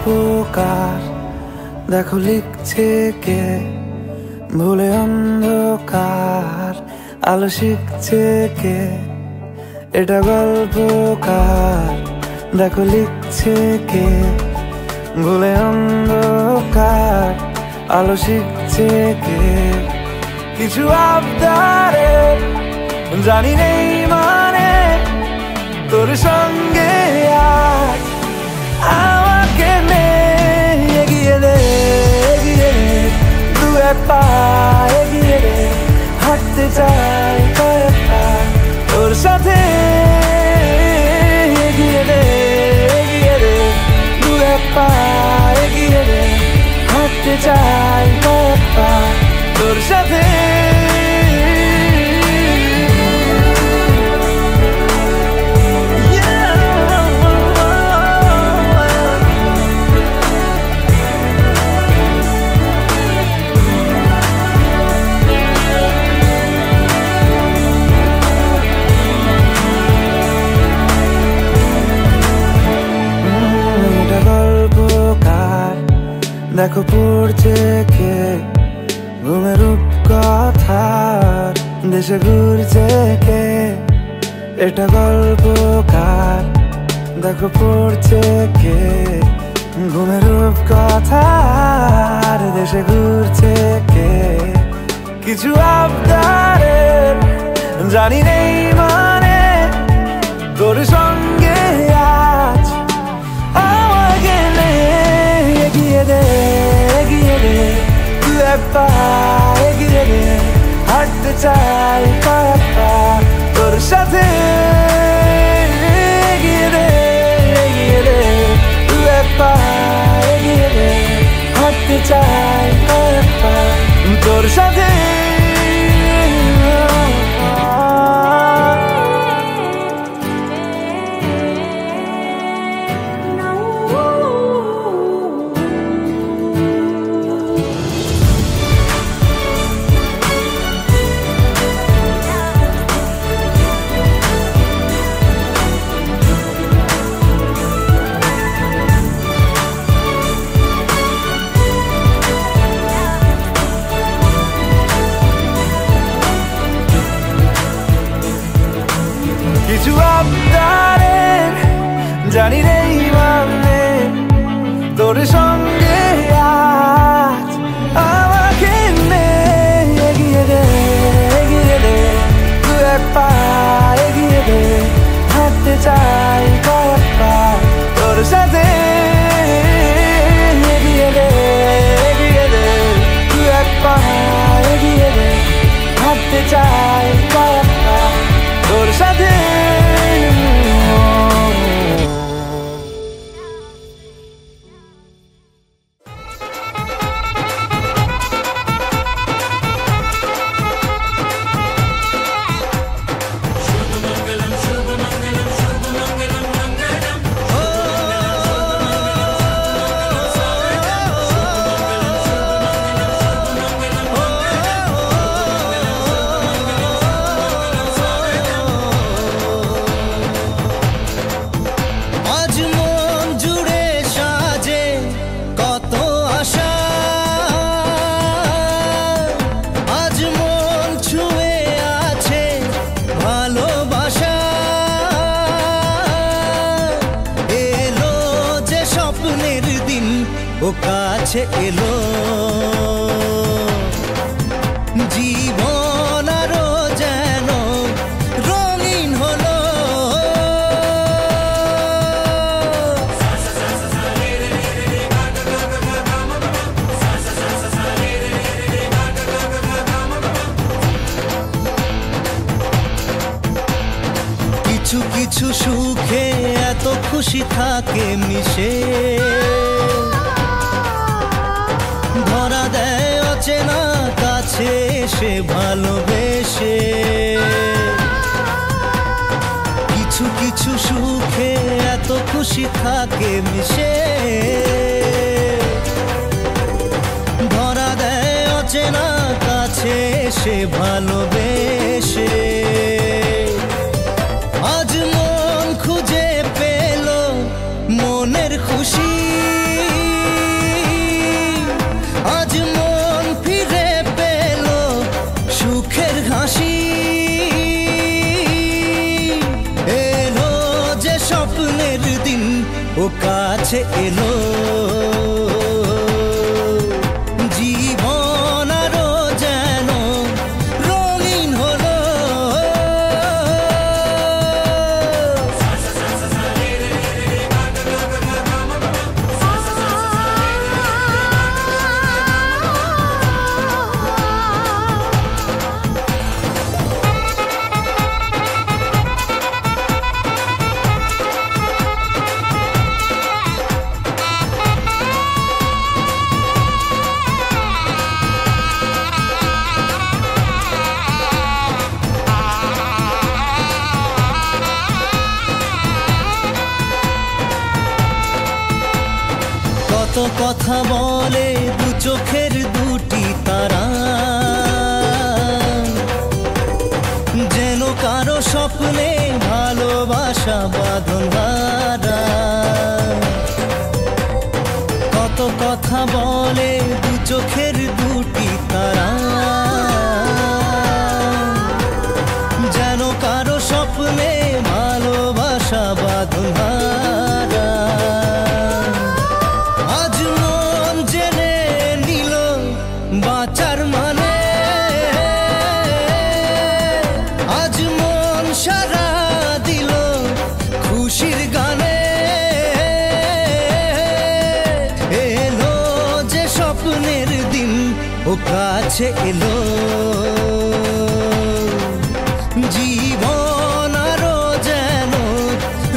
গল্পকার, দেখো লিখছে কে, ভুলে অন্ধকার আলো শিখছে কে। এটা গল্পকার, দেখো লিখছে কে, ভুলে অন্ধকার আলো শিখছে কে। কিছু আবদারে জানি নেই মানে, তোর সঙ্গে আজ আমাকে নে। এগিয়ে দে, এগিয়ে দে, দু এক পা এগিয়ে দে, হাঁটতে চাই কয়েক পা তোর সাথে। এগিয়ে দে, এগিয়ে দে, দু এক পা এগিয়ে দে, হাঁটতে চাই কয়েক পা তোর সাথে। দেখো পড়ছে কে, ঘুমের রূপকথার দেশে ঘুরছে কে। এটা গল্পকার, দেখো পড়ছে কে, ঘুমের রূপকথার দেশে ঘুরছে কে। কিছু আবদারের জানি নেই মানে, তোর সঙ্গে আজ আমাকে নে। এগিয়ে দে, এগিয়ে দে, দু এক পা এগিয়ে দে, হাঁটতে চাই কয়েক পা তোর সাথে। এগিয়ে দে, এগিয়ে দে, দু এক পা এগিয়ে দে, হাঁটতে চাই কয়েক পা তোর সাথে। কিছু আবদারের জানি নেই মানে, তোর সঙ্গে আজ আমাকে নে। এগিয়ে দে, এগিয়ে দে, দু এক পা এগিয়ে দে, হাঁটতে চাই কয়েক পা তোর সাথে। এগিয়ে দে, এগিয়ে দে, দু এক পা এগিয়ে দে, হাঁটতে চাই কয়েক পা তোর সাথে। কাছে এলো জীবন আরো যেন রঙিন হলো। কিছু কিছু সুখে এত খুশি থাকে মিশে, ধরা দেয় অচেনা কাছে সে ভালোবেসে। কিছু কিছু সুখে এত খুশি থাকে মিশে, ধরা দেয় অচেনা কাছে সে ভালোবেসে। আজ মন খুঁজে পেল মনের খুশি, দিন ও কাছে এলো। জীবন আরো যেন রঙিন হলো। কত কথা বলে দু চোখের দুটি তারা, যেন কারো স্বপ্নে ভালোবাসা বাঁধন হারা। কত কথা বলে দু চোখের দুটি তারা, যেন কারো স্বপ্নে ভালোবাসা বাঁধন হারা। আজ মন জেনে নিল বাঁচার মানে, আজ মন সারা দিল খুশির গানে। এলো যে স্বপ্নের দিন ও কাছে এলো। জীবন আরো যেন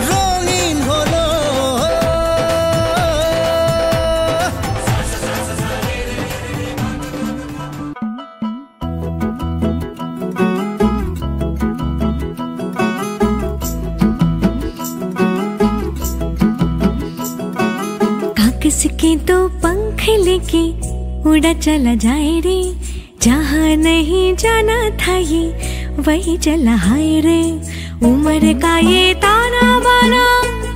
রঙিন হলো। कागज के दो पंख लेके उड़ा चला जाए रे, जहाँ नहीं जाना था ये वही चला हाय रे। उम्र का ये ताना बाना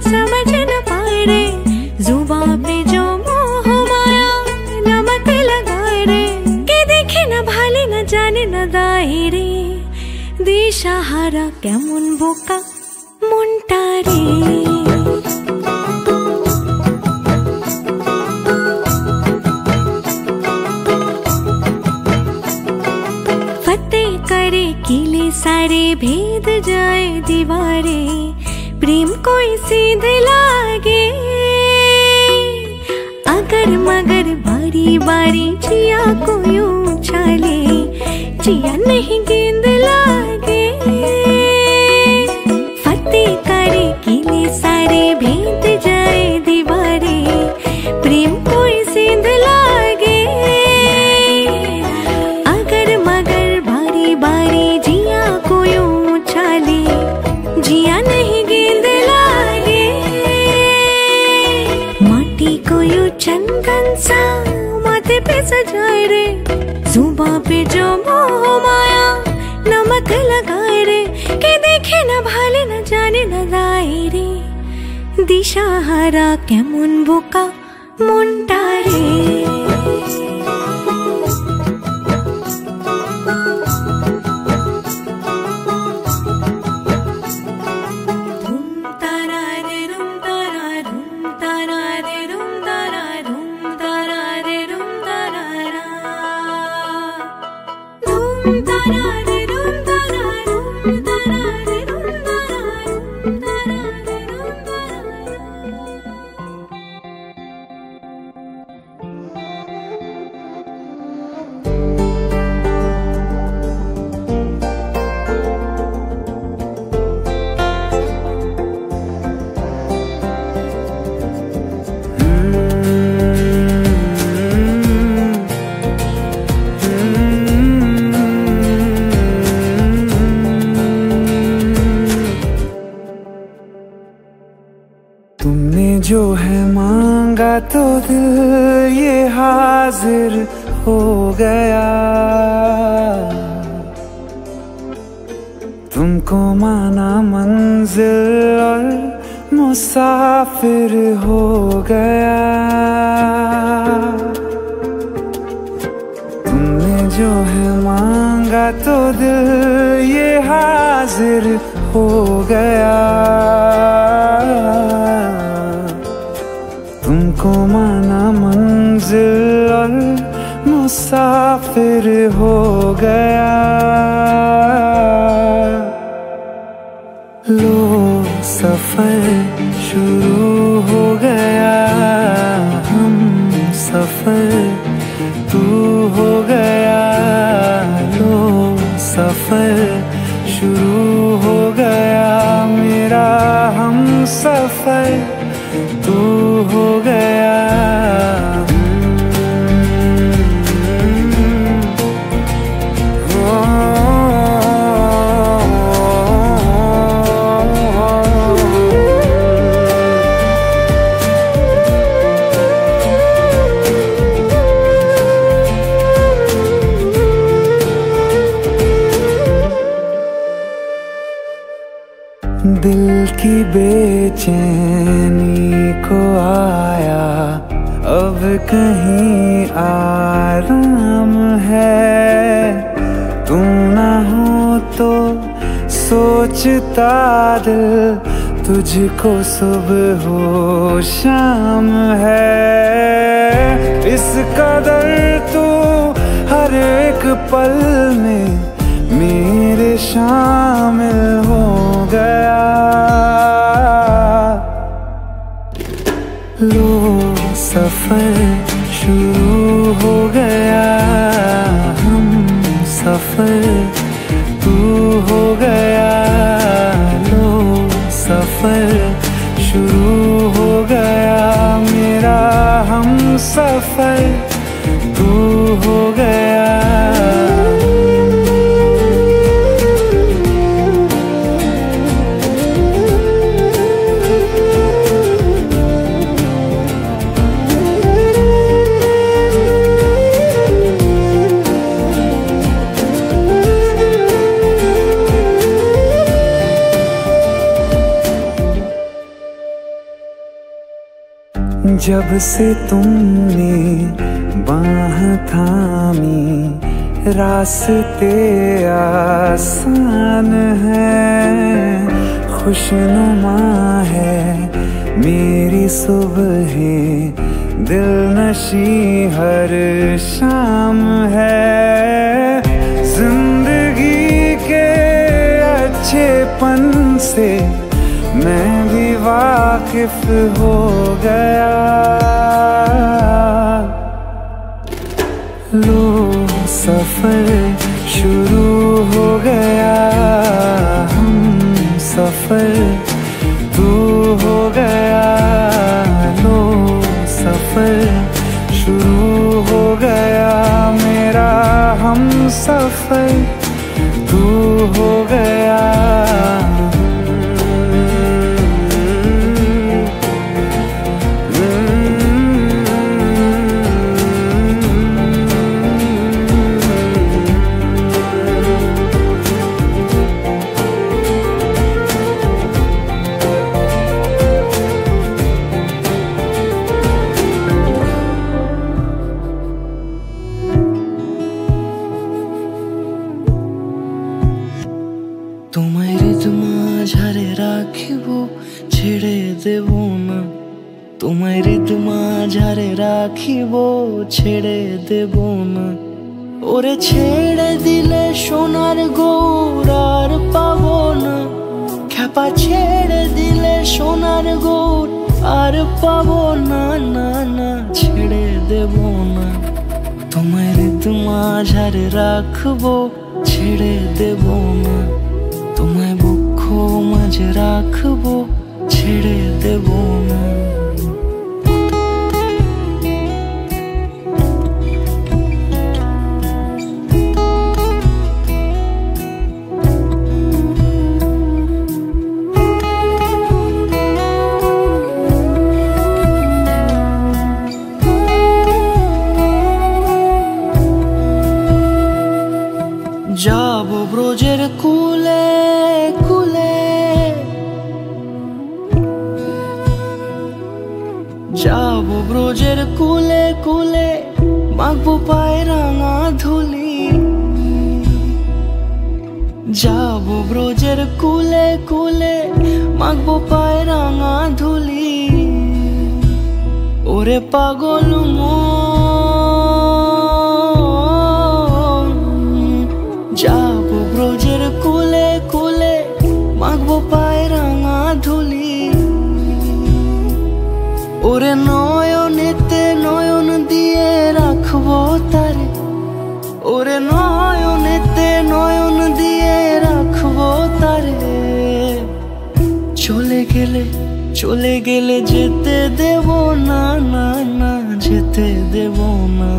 समझ न पाए रे, जुबान पे जो मोह माया नमक लगाए रे। के देखे न भाले न जाने न दाए रे, दिशाहारा केमन बोका মনটা রে। करे किले सारे भेद जाए दीवारे, प्रेम कोई सीध लागे। अगर मगर बारी बारी जिया को यूं उछाले, जिया नहीं गेंद लागे। फतेह करे किले सारे भेद जाए दीवारे, प्रेम कोई सीध लागे। अगर मगर बारी बारी जिया को यूं उछाले, जिया नहीं गेंद लागे। माटी को यूं चंदन सा माथे पे सजाए रे, जुबां पे जो मोह माया नमक लगाए रे। के देखे न भाले न जाने न दाए रे, दिशाहारा केमन बोका মনটা রে। जो है मांगा तो दिल ये हाजिर हो गया, तुमको माना मंजिल और मुसाफिर हो गया। तुमने जो है मांगा तो दिल ये हाजिर हो गया। तुमको माना मंजिल और मुसाफिर हो गया। लो सफर शुरू हो गया, हम सफर तू हो गया। लो सफर शुरू हो गया, मेरा हम सफर तू हो गया। दिल की बेचैनी को आया अब कहीं आराम है। तुम ना हो तो सोचता दिल तुझको सुबह हो शाम है। इस कदर तू हर एक पल में मेरे शामिल हो गया। लो सफर शुरू हो गया, हम सफर तू हो गया। लो सफर शुरू हो गया, मेरा हम सफर तू हो गया। जब से तुमने बाह थामी रास्ते आसान है। खुशनुमा है मेरी सुबहें, दिल नशी हर शाम है। जिंदगी के अच्छेपन से मैं भी वाकिफ हो गया। लो सफर शुरू हो गया, हम सफर तू हो गया। लो सफर शुरू हो गया, मेरा हम सफर तू हो गया। তোমায় রিদমা ঝাড়ে রাখিব ছেড়ে দেব না। তোমায় রিদমা ঝাড়ে রাখিব ছেড়ে দেব না। ওরে ছেড়ে দিলে সোনার গৌর আর পাবো না। খ্যাপা ছেড়ে দিলে সোনার গৌর আর পাবো না। না না ছেড়ে দেব না। তোমায় রিদমা ঝাড়ে রাখবো ছেড়ে দেব না। তোমায় বক্ষ মাঝে রাখবো ছেড়ে দেব না। যাবো ব্রজের কুলে কুলে, যাবো ব্রজের কুলে কুলে, মাখবো পায়ে রাঙা ধুলি। যাবো ব্রজের কুলে কুলে, মাখবো পায়ে রাঙা ধুলি। ওরে পাগল মন, যাবো ব্রজের কুলে কুলে, মাখবো পায়ে রাঙা ধুলি। ওরে নয়নেতে নয়ন দিয়ে রাখবো তারে, ওরে নয়নেতে নয়ন দিয়ে রাখবো তারে। চলে গেলে যেতে দেব না, না না যেতে দেব না।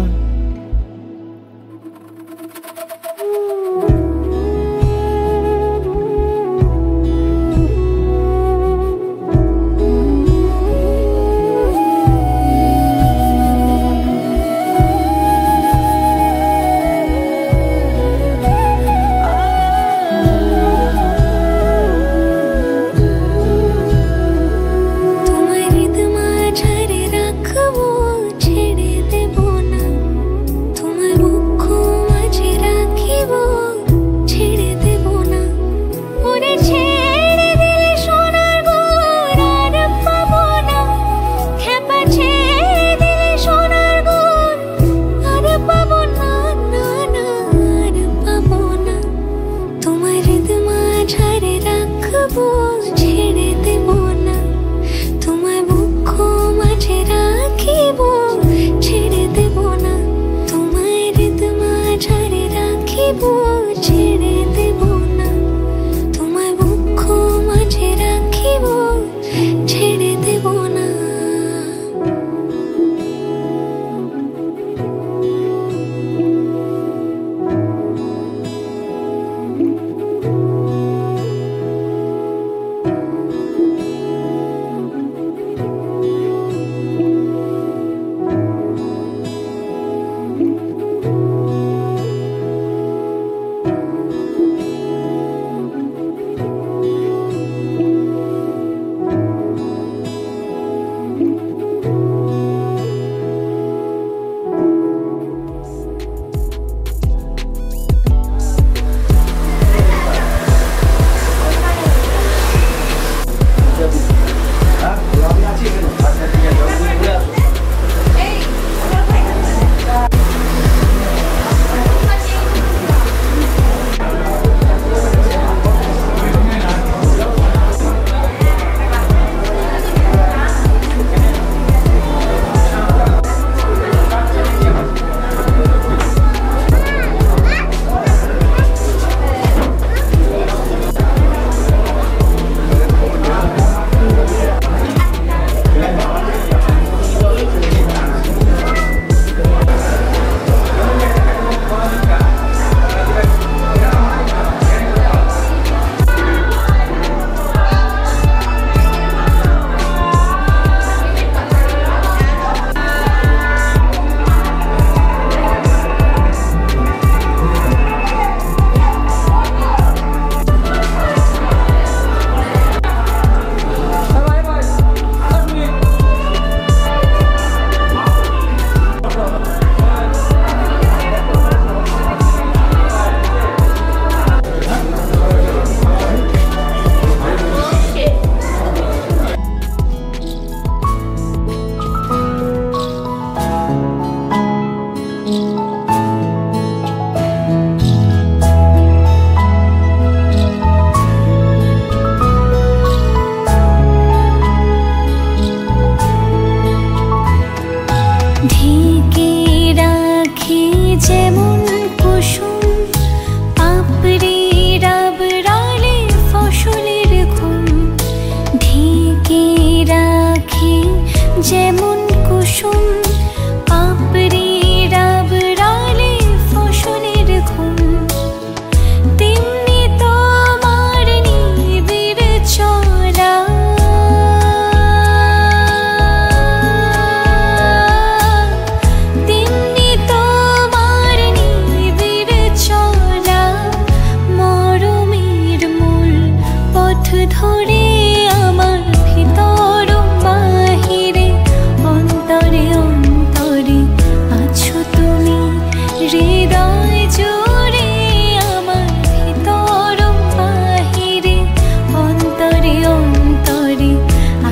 অন্তরে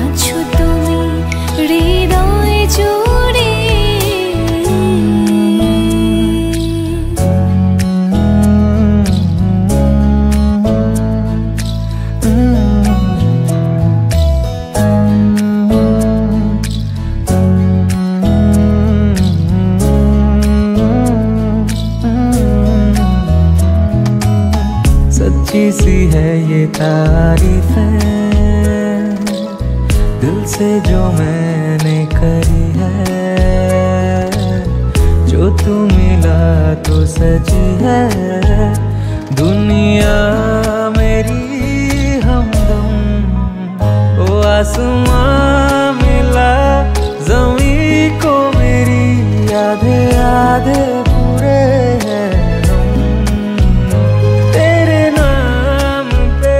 আছো তুমি, হৃদয় জুড়ে है ये तारीफें दिल से जो मैंने करी है, जो तू मिला तो सजी है दुनिया मेरी हमदम। ओ आसमां मिला ज़मीं को मेरी, आधे आधे पूरे हैं हम। तेरे नाम पे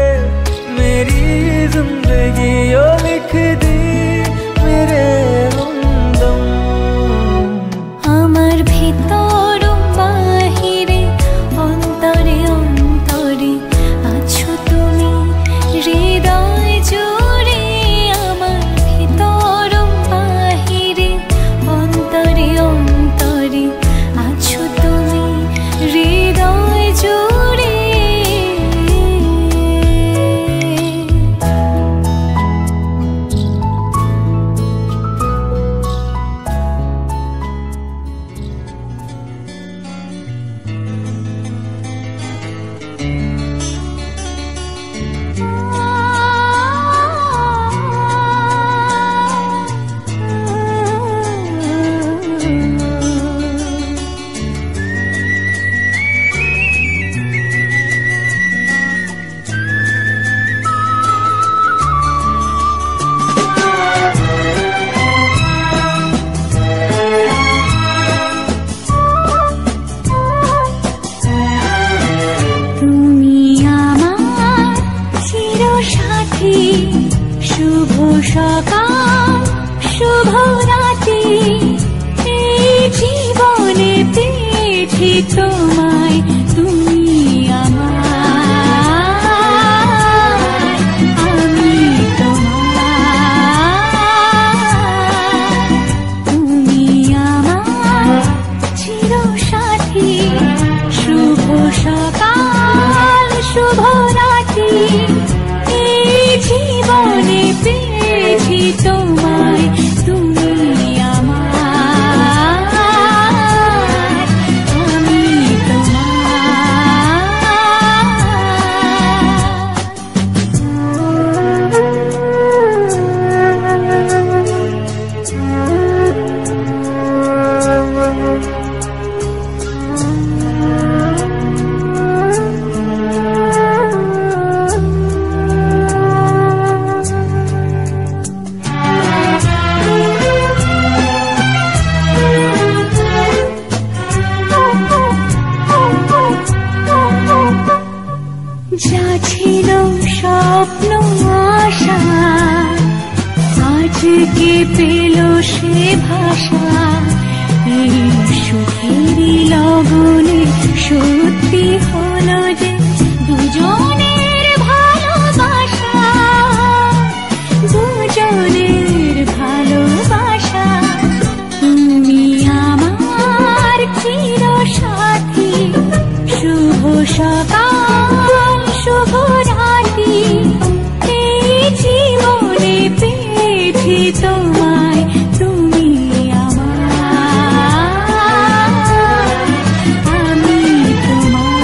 मेरी जिंदगी ओ लिख दी मेरे हमदम। আমার ভিতর বাহিরে অন্তরে অন্তরে আছো তুমি হৃদয় জুড়ে। আমার ভিতর বাহিরে অন্তরে অন্তরে আছো তুমি হৃদয় জুড়ে। শুভ সকাল শুভ রাতি, এই জীবনে পেয়েছি তোমায়, তুমি আমার, আমি তোমার। তুমি আমার চিরসাথী, শুভ সকাল শুভ রাতি, জীবনে পেয়েছি তোমায়, তুমি আমার, আমি যা ছিল স্বপ্ন আশা, আজকে পেল সে ভাষা। এই সুখেরই লগনে সত্যি হলো যে দুজনের ভালোবাসা, দুজনের ভালোবাসা। তুমি আমার চিরসাথী, শুভ সকাল শুভ রাতি, এই জীবনে পেয়েছি তোমায়, তুমি আমার, আমি তোমার।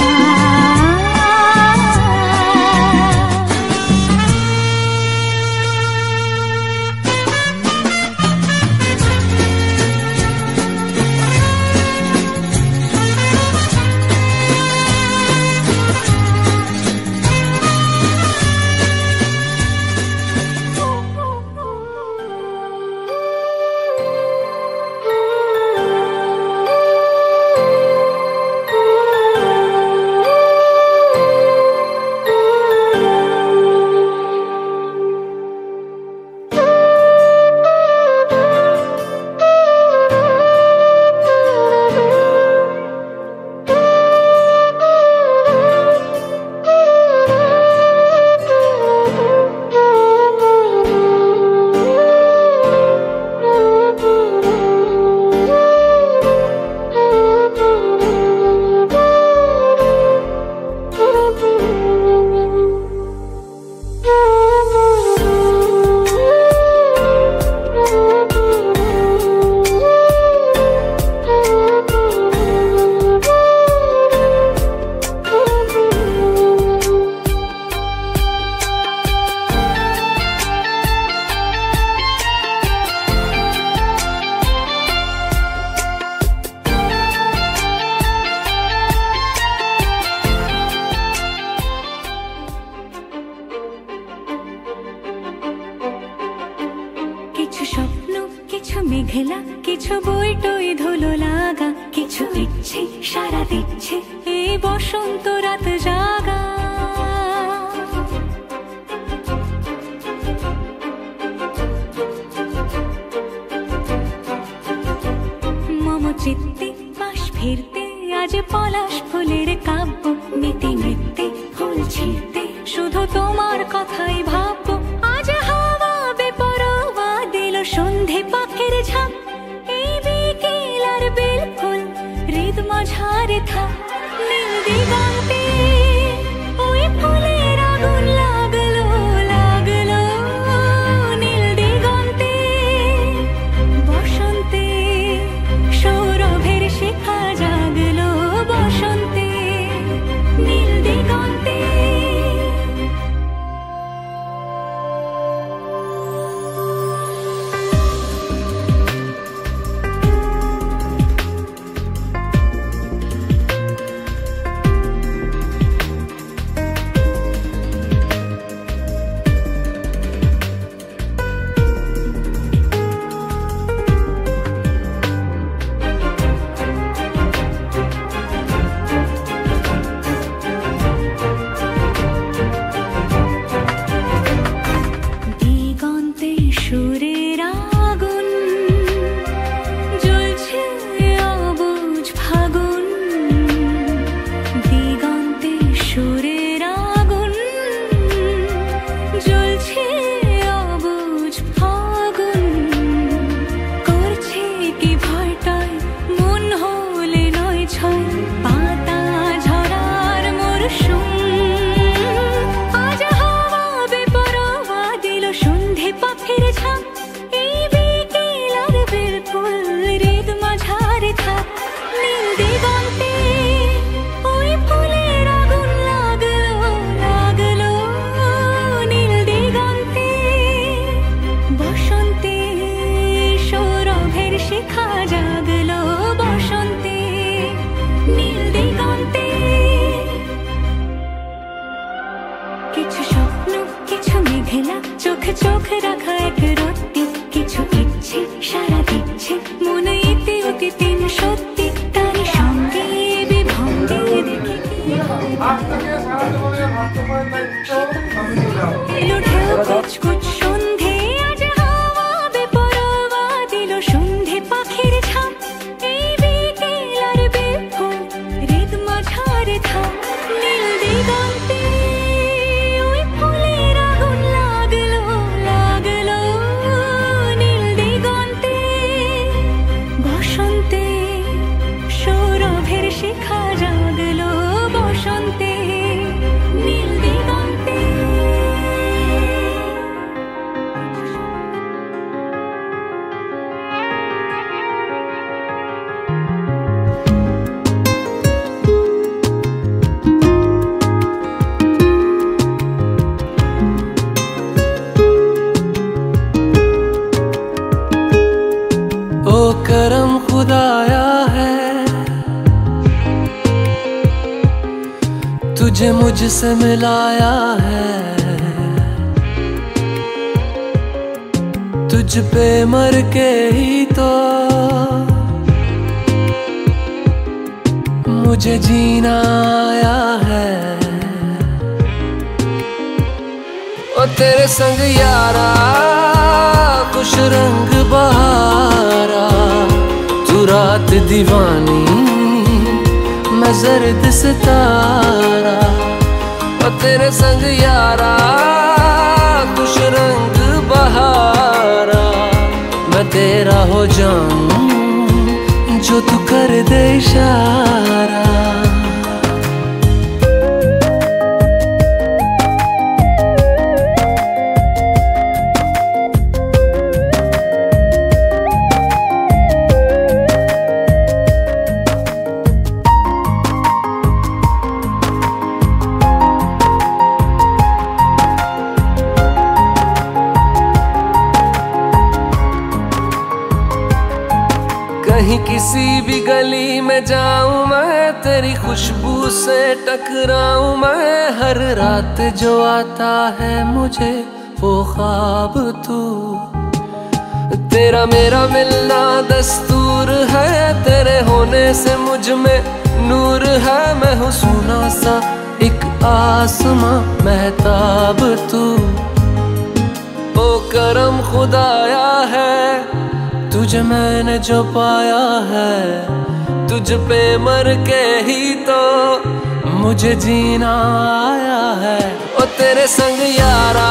কিছু মেঘলা কিছু বইটই ধুলো লাগা, কিছু ইচ্ছে সারা দিচ্ছে এই বসন্ত রাত জাগা। মম চিত্তে পাশ ফিরতে আজ পলাশ ফুলের কাব্য, নিতে নৃত্যে ফুল ছিঁড়তে শুধু তোমার কথাই ভাববো। আজ হাওয়া বেপরোয়া দিল সন্ধে পাখির ঝাঁক, এই বিকেল আর বেলফুল হৃদ মাঝারে থাক। নীল দিগন্তে ওই ফুলের আগুন লাগলো লাগলো, নীল দিগন্তে বসন্তে সৌরভের শিখা জাগলো, বসন্তে নীল দিগন্তে। চোখ চোখ রাখা এক রত্তি, কিছু ইচ্ছে সারা দিচ্ছে মন ইতি অতি তিন সত্যি, তার সঙ্গে বিভঙ্গে দেখে লুঠেও কুচকুচ সন্ধে, আজ হাওয়া বেপরোয়া দিল সন্ধে পাখির ঝাঁক, এই বিকেল আর বেফুল হৃদ মাঝারে থাক। নীল দিগন্তে ওই ফুলের আগুন লাগলো লাগলো, নীল দিগন্তে বসন্তে সৌরভের শিখা জাগলো, বসন্তে নীল দিগন্তে। ओ करम खुदाया है तुझे मुझसे मिलाया है, तुझ पे मर के ही तो मुझे जीना आया है। ओ तेरे संग यारा खुश रंग बहारा, तू रात दीवानी मैं जर्द सितारा। ओ तेरे संग यारा खुश रंग बहारा, मैं तेरा हो जाऊं जो तू कर दे इशारा। कहीं किसी भी गली में जाऊं मैं, तेरी खुशबू से टकराऊं मैं, हर रात जो आता है मुझे वो ख्वाब तू तेरा मेरा मिलना दस्तूर है, तेरे होने से मुझ में नूर है। मैं हूँ सोना सा एक आसमां महताब तू, ओ करम खुदाया है तुझे मैंने जो पाया है। तुझ पे मर के ही तो मुझे जीना आया है। ओ तेरे संग यारा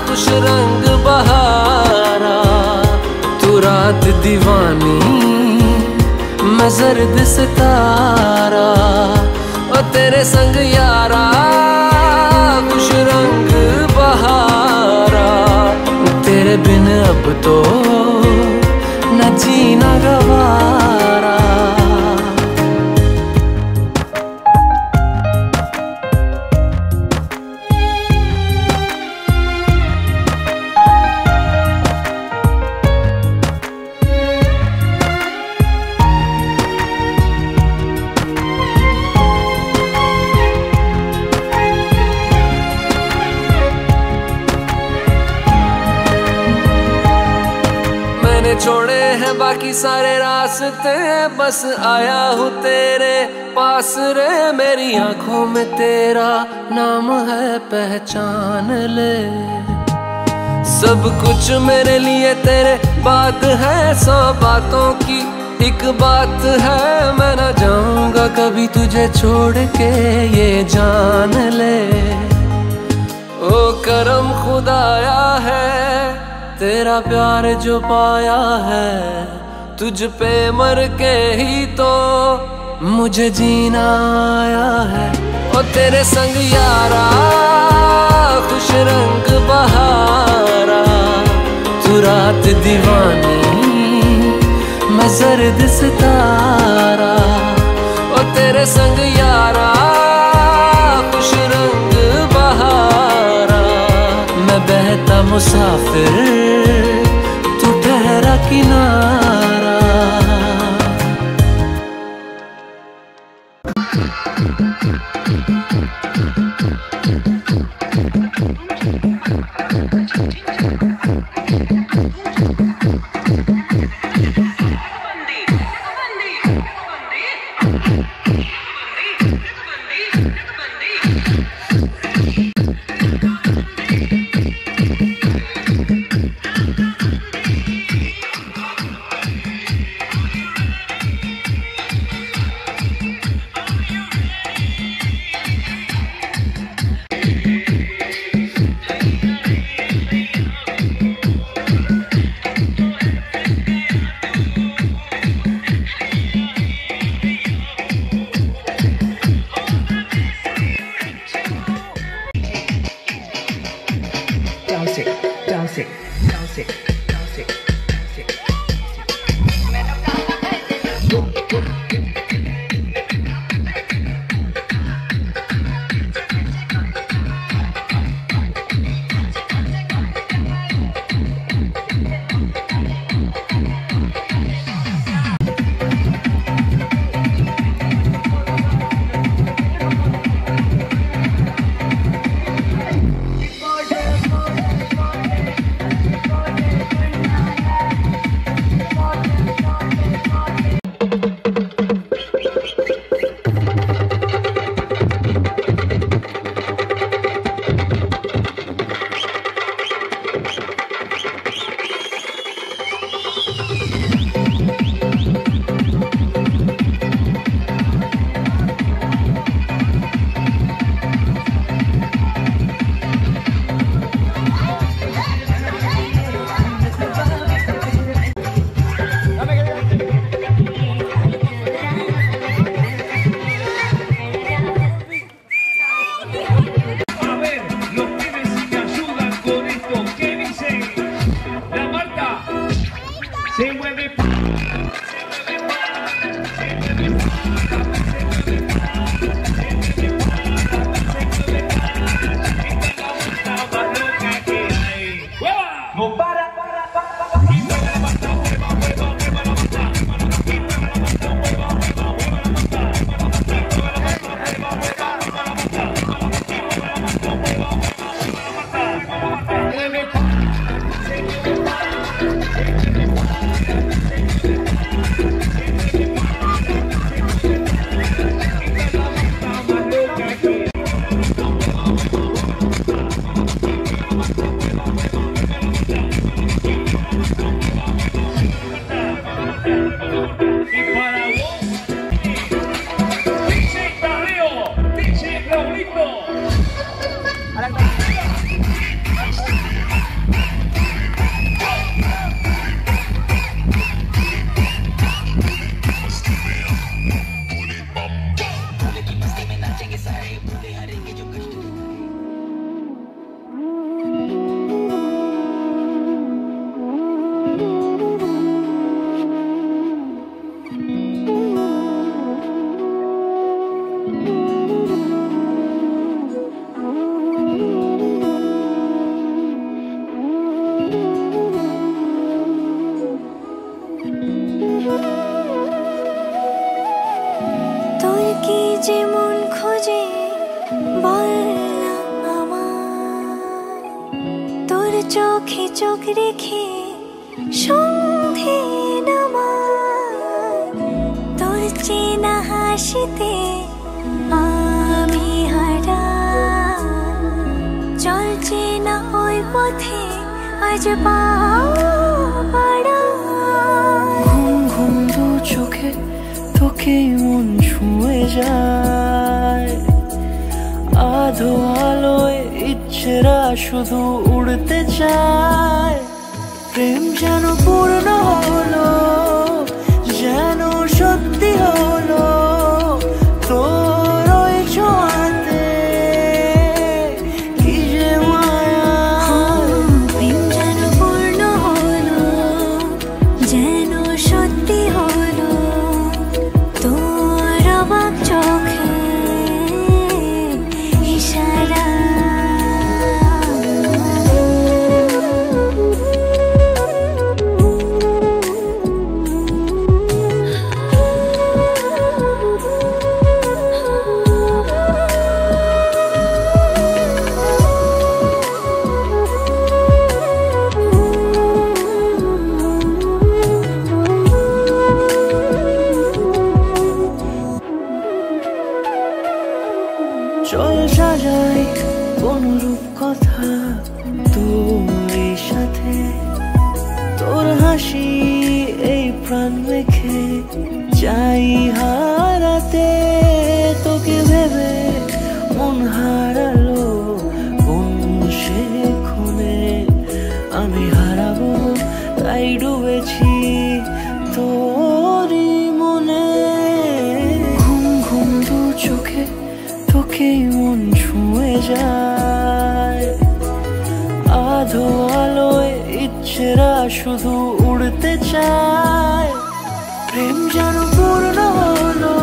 खुश रंग बहारा, तू रात दीवानी मैं जर्द सितारा। ओ तेरे संग यारा खुश रंग बहारा, तेरे बिन अब तो न जीना गवारा। छोड़े हैं बाकी सारे रास्ते, बस आया हूँ तेरे पास रे। मेरी आंखों में तेरा नाम है पहचान ले, सब कुछ मेरे लिए तेरे बात है। 100 बातों की एक बात है, मैं ना जाऊंगा कभी तुझे छोड़ के ये जान ले। ओ करम खुदाया है तेरा प्यार जो पाया है, तुझ पे मर के ही तो मुझे जीना आया है। ओ तेरे संग यारा खुश रंग बहारा, तू रात दीवानी मैं जर्द सितारा। ओ तेरे संग यारा खुश रंग बहारा, मैं बहता मुसाफिर तू ठहरा किनारा। যে মন খোঁজে বল না আমার, তোর চোখে চোখ রেখে সন্ধে নামার, তোর চেনা হাসিতে আমি হারা, চলছে না ওই পথে আজ পাড়া। ঘুম ঘুম দু চোখে তোকে মন ছুঁয়ে যায়, আধো আলোয় ইচ্ছেরা শুধু উড়তে চায়। প্রেম যেন পূর্ণ হলো, যেন সত্যি হলো, তোর ওই ছোঁয়াতে কি যে মায়া। প্রেম যেন পূর্ণ হলো, যেন সত্যি হলো, তোর অবাক চোখে ইশারা। চল সাজাই কোনরূপ কথা তোর সাথে, তোর হাসি এই প্রাণ রেখে চাই হারাতে। তোকে ভেবে মন হারালো কোন সে খুনে, আমি হারাবো তাই ডুবেছি তোরই মনে। ঘুম ঘুম দু চোখে তোকে মন ছুঁয়ে যায়, আধো আলোয় ইচ্ছেরা শুধু উড়তে চায়। প্রেম যেন পূর্ণ হলো,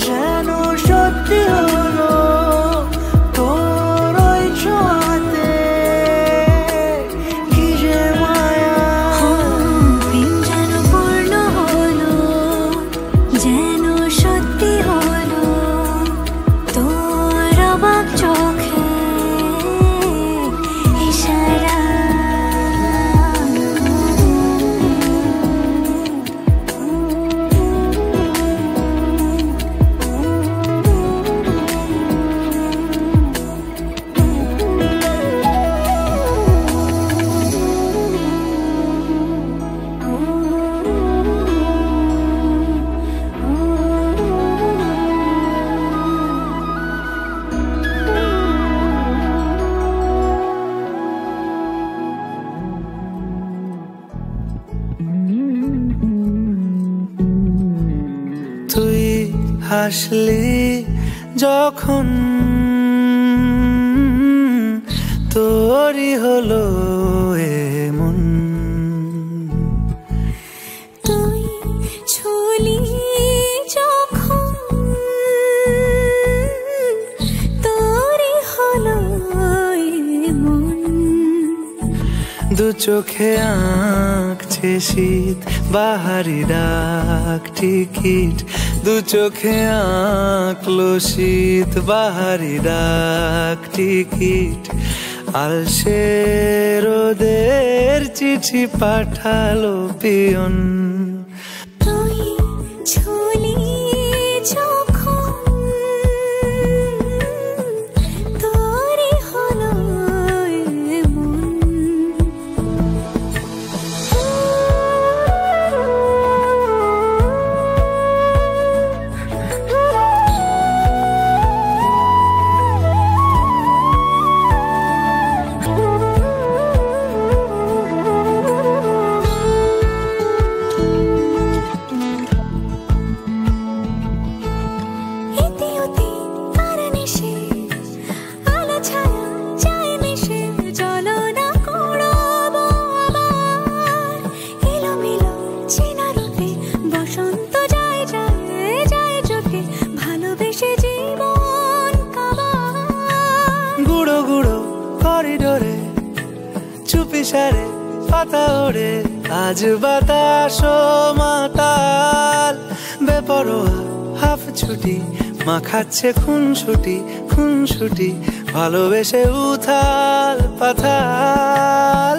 যেন সত্যি হলো, তোর ওই ছোঁয়াতে কি যে মায়া। প্রেম যেন পূর্ণ হলো, যেন সত্যি হলো, তোর অবাক চোখে ইশারা। তুই হাসলি যখন তোরই হলো এমন, তুই ছুলি যখন তোরই হলো এমন। দু চোখে আঁকছে শীত বাহারি ডাক টিকিট, দু চোখে আঁকলো শীত বাহারি ডাক টিকিট। আলসে রোদের চিঠি পাঠালো পিয়ন, তুই ছুলি যখন তোরই হলো এমন। সারে পাতা ওড়ে, আজ বাতাস মাতাল বেপরোয়া পরোয়া হাফ ছুটি মাখাচ্ছে খুনসুটি ভালোবেসে উথাল পাথাল।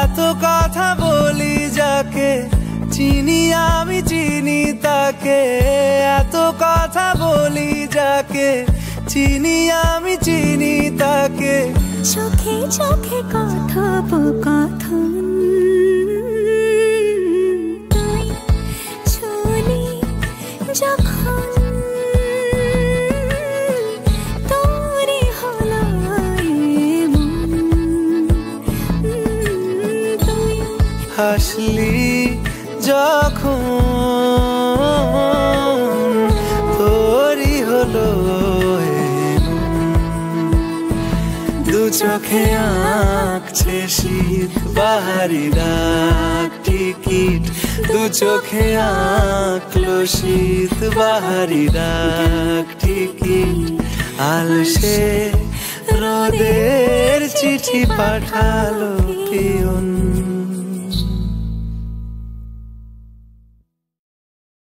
এত কথা বলি যাকে চিনি আমি চিনি তাকে, এত কথা বলি যাকে চিনি আমি চিনি তাকে। চোখে চোখে কথোপকথন, তুই চলি যখন তোরই হলো এমন। তুই হাসলি যখন তোরই হলো দু চোখে আঁকছে শীত বাহারি ডাক টিকিট, দু চোখে আঁকলো শীত বাহারি ডাক টিকিট। আলসে রোদের চিঠি পাঠালো পিয়ন।